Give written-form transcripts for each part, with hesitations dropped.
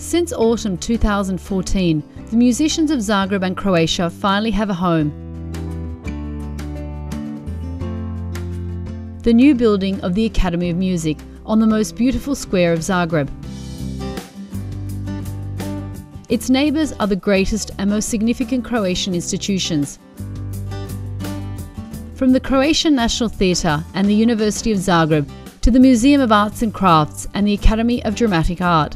Since autumn 2014, the musicians of Zagreb and Croatia finally have a home. The new building of the Academy of Music on the most beautiful square of Zagreb. Its neighbours are the greatest and most significant Croatian institutions. From the Croatian National Theatre and the University of Zagreb to the Museum of Arts and Crafts and the Academy of Dramatic Art.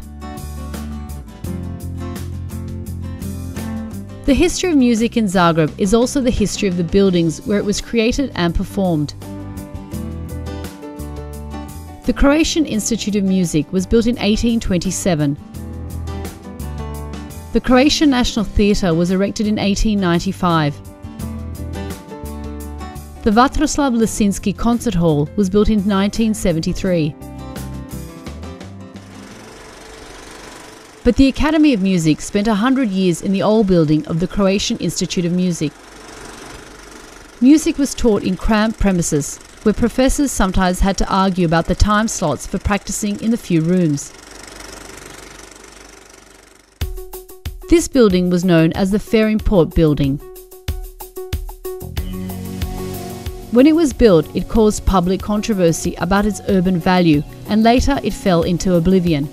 The history of music in Zagreb is also the history of the buildings where it was created and performed. The Croatian Institute of Music was built in 1827. The Croatian National Theatre was erected in 1895. The Vatroslav Lisinski Concert Hall was built in 1973. But the Academy of Music spent 100 years in the old building of the Croatian Institute of Music. Music was taught in cramped premises, where professors sometimes had to argue about the time slots for practicing in the few rooms. This building was known as the Ferimport building. When it was built, it caused public controversy about its urban value, and later it fell into oblivion.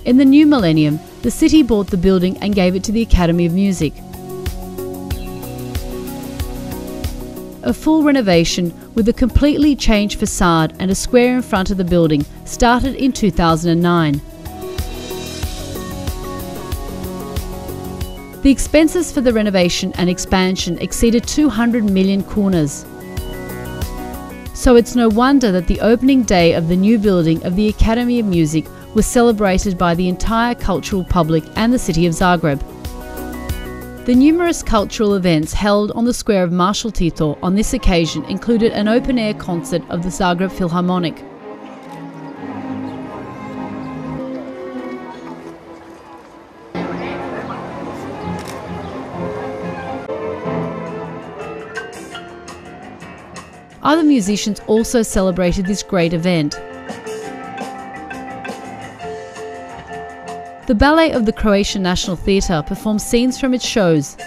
In the new millennium, the city bought the building and gave it to the Academy of Music. A full renovation with a completely changed facade and a square in front of the building started in 2009. The expenses for the renovation and expansion exceeded 200 million kunas. So it's no wonder that the opening day of the new building of the Academy of Music was celebrated by the entire cultural public and the city of Zagreb. The numerous cultural events held on the square of Marshal Tito on this occasion included an open-air concert of the Zagreb Philharmonic. Other musicians also celebrated this great event. The ballet of the Croatian National Theatre performed scenes from its shows.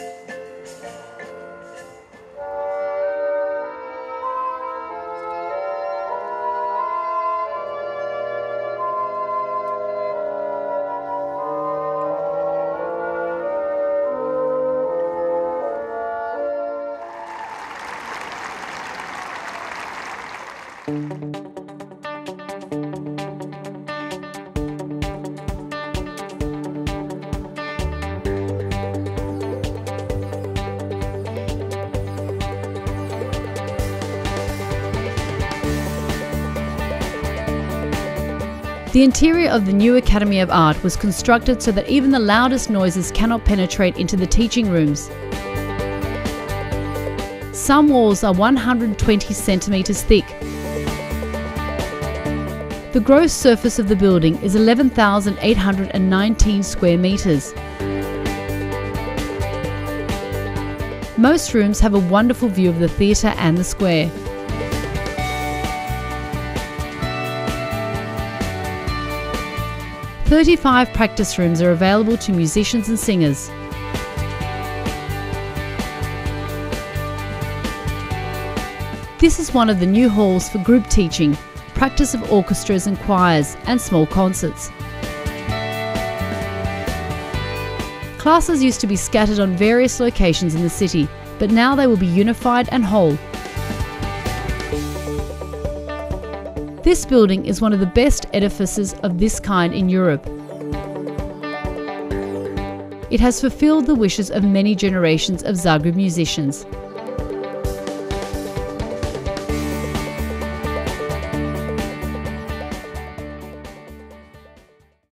The interior of the new Academy of Art was constructed so that even the loudest noises cannot penetrate into the teaching rooms. Some walls are 120 centimetres thick. The gross surface of the building is 11,819 square metres. Most rooms have a wonderful view of the theatre and the square. "35 practice rooms are available to musicians and singers. This is one of the new halls for group teaching, practice of orchestras and choirs, and small concerts. Classes used to be scattered on various locations in the city, but now they will be unified and whole. This building is one of the best edifices of this kind in Europe. It has fulfilled the wishes of many generations of Zagreb musicians.